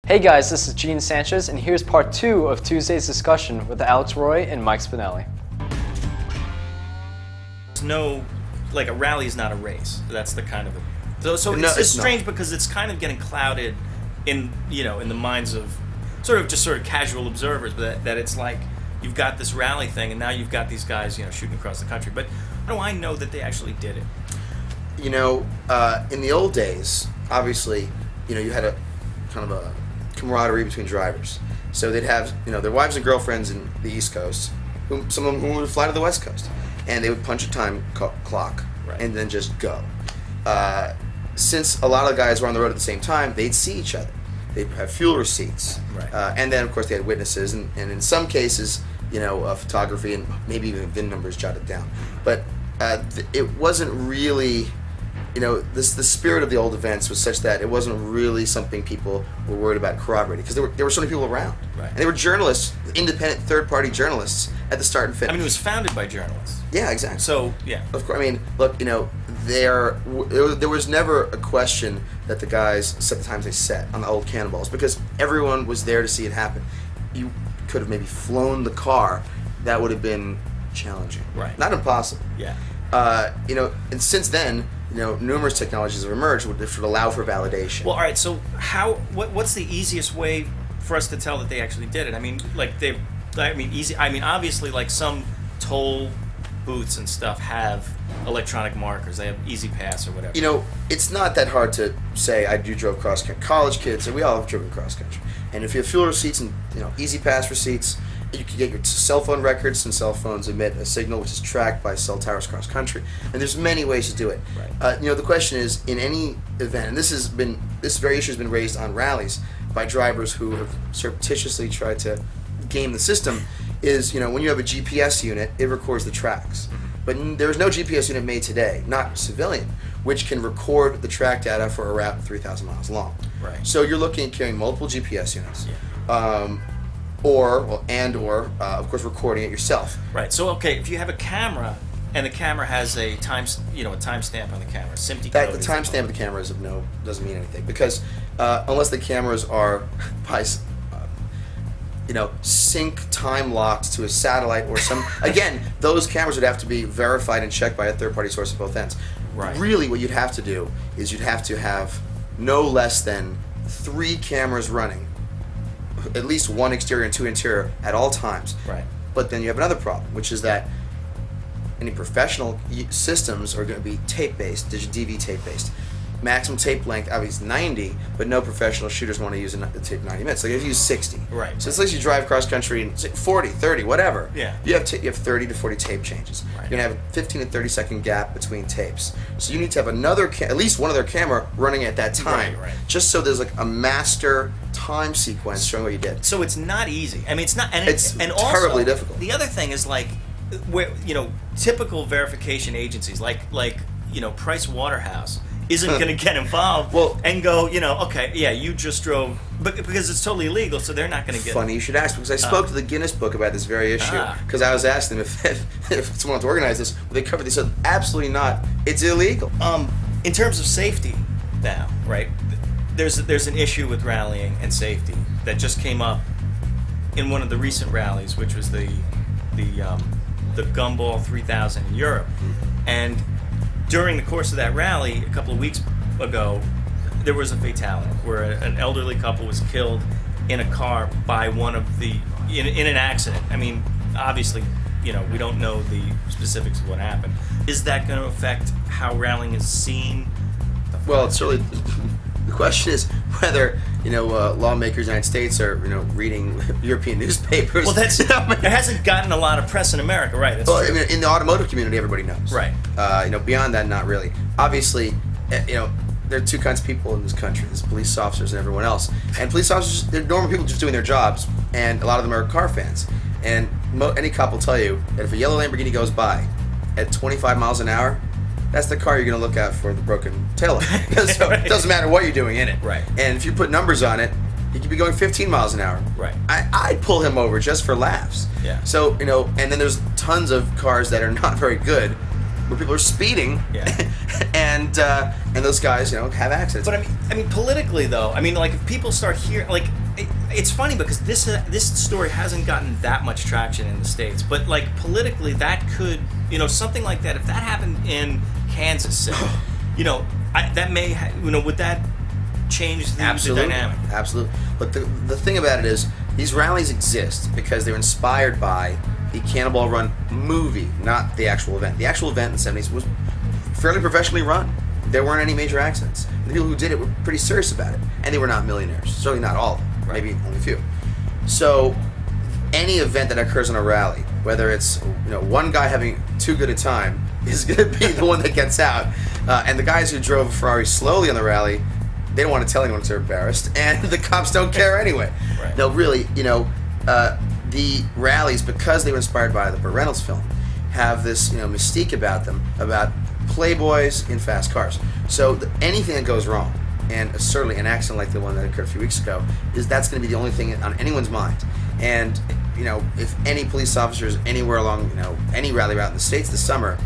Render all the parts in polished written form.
Hey guys, this is Gene Sanchez, and here's part 2 of Tuesday's discussion with Alex Roy and Mike Spinelli. No, like a rally is not a race. That's the kind of so it's strange because it's kind of getting clouded in in the minds of sort of casual observers, but that it's like you've got this rally thing, and now you've got these guys shooting across the country. But how do I know that they actually did it? In the old days, obviously, you had a kind of a camaraderie between drivers. So they'd have, their wives and girlfriends in the East Coast, some of them would fly to the West Coast, and they would punch a time clock and then just go. Since a lot of guys were on the road at the same time, they'd see each other. They'd have fuel receipts, and then of course they had witnesses, and in some cases, photography and maybe even VIN numbers jotted down. But it wasn't really. The spirit of the old events was such that it wasn't really something people were worried about corroborating, because there were so many people around, and they were journalists, independent third-party journalists at the start and finish. I mean, it was founded by journalists. Yeah, exactly. So yeah, of course. I mean, look, there was never a question that the guys set the times they set on the old Cannonballs, because everyone was there to see it happen. You could have maybe flown the car. That would have been challenging, not impossible. Yeah. And since then, numerous technologies have emerged which would allow for validation. Well, all right. So what's the easiest way for us to tell that they actually did it? I mean, obviously, like some toll booths and stuff have electronic markers. They have Easy Pass or whatever. It's not that hard to say I drove cross country. College kids, and we all have driven cross country. And if you have fuel receipts and Easy Pass receipts, you can get your cell phone records, and cell phones emit a signal which is tracked by cell towers across country. And there's many ways to do it. The question is, in any event, and this very issue has been raised on rallies by drivers who have surreptitiously tried to game the system, is when you have a GPS unit, it records the tracks. But there's no GPS unit made today, not civilian, which can record the track data for a route 3,000 miles long. So you're looking at carrying multiple GPS units. Or of course recording it yourself. So if you have a camera and the camera has a timestamp on the camera, SMPTE the code. timestamp of the camera doesn't mean anything, because unless the cameras are by sync time locked to a satellite or some again, those cameras would have to be verified and checked by a third-party source at both ends. Really, what you'd have to do is you'd have to have no less than 3 cameras running, at least 1 exterior and 2 interior at all times. But then you have another problem, which is that any professional systems are going to be tape-based, DV tape-based. Maximum tape length obviously is 90, but no professional shooters want to use a tape 90 minutes. So they use 60. So it's like you drive cross country in 40, 30, whatever. You have 30 to 40 tape changes. You're going to have a 15 to 30 second gap between tapes. So you need to have at least one other camera running at that time, just so there's like a master time sequence showing what you did. So it's not easy. I mean, it's not, and it's terribly difficult. The other thing is where typical verification agencies like Price Waterhouse isn't going to get involved and go, okay, yeah, you just drove, because it's totally illegal, so they're not going to get. Funny you should ask, because I spoke to the Guinness Book about this very issue, because I was asking them if someone wanted to organize this, would they cover this? They said, absolutely not. It's illegal. In terms of safety now, there's an issue with rallying and safety that just came up in one of the recent rallies, which was the Gumball 3000 in Europe. And during the course of that rally, a couple of weeks ago, there was a fatality where an elderly couple was killed in a car by in an accident. I mean, obviously, we don't know the specifics of what happened. Is that going to affect how rallying is seen? Well, it's really the question is whether lawmakers in the United States are reading European newspapers. Well, it hasn't gotten a lot of press in America, right? Well, I mean, in the automotive community, everybody knows. Beyond that, not really. Obviously, there are 2 kinds of people in this country: there's police officers and everyone else. And police officers, they're normal people just doing their jobs, and a lot of them are car fans. And any cop will tell you that if a yellow Lamborghini goes by at 25 miles an hour, that's the car you're going to look at for the broken taillight. So it doesn't matter what you're doing in it. And if you put numbers on it, he could be going 15 miles an hour. I'd pull him over just for laughs. So, and then there's tons of cars that are not very good, where people are speeding, Yeah. and those guys, have accidents. But I mean, politically though, I mean, like if people start hearing, like, it's funny because this story hasn't gotten that much traction in the States, but like politically, that could, something like that, if that happened in Kansas City, that may, would that change the dynamic? Absolutely. But the thing about it is, these rallies exist because they're inspired by the Cannonball Run movie, not the actual event. The actual event in the 70s was fairly professionally run. There weren't any major accidents. The people who did it were pretty serious about it, and they were not millionaires. Certainly not all of them. Right. Maybe only a few. So any event that occurs on a rally, whether it's one guy having too good a time, is going to be the one that gets out. And the guys who drove a Ferrari slowly on the rally, they don't want to tell anyone because they're embarrassed, and the cops don't care anyway. Right. No, really, the rallies, because they were inspired by the Burt Reynolds film, have this mystique about them, about playboys in fast cars. So anything that goes wrong, and certainly an accident like the one that occurred a few weeks ago, that's going to be the only thing on anyone's mind. And if any police officers anywhere along any rally route in the States this summer,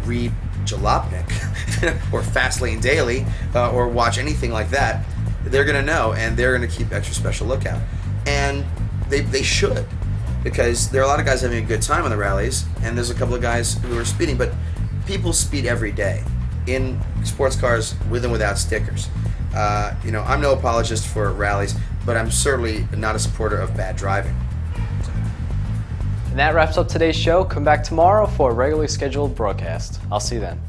read Jalopnik or FastLaneDaily or watch anything like that, they're going to know, and they're going to keep extra special lookout. And they should, because there are a lot of guys having a good time on the rallies, and there's a couple of guys who are speeding, but people speed every day in sports cars with and without stickers. I'm no apologist for rallies, but I'm certainly not a supporter of bad driving. And that wraps up today's show. Come back tomorrow for a regularly scheduled broadcast. I'll see you then.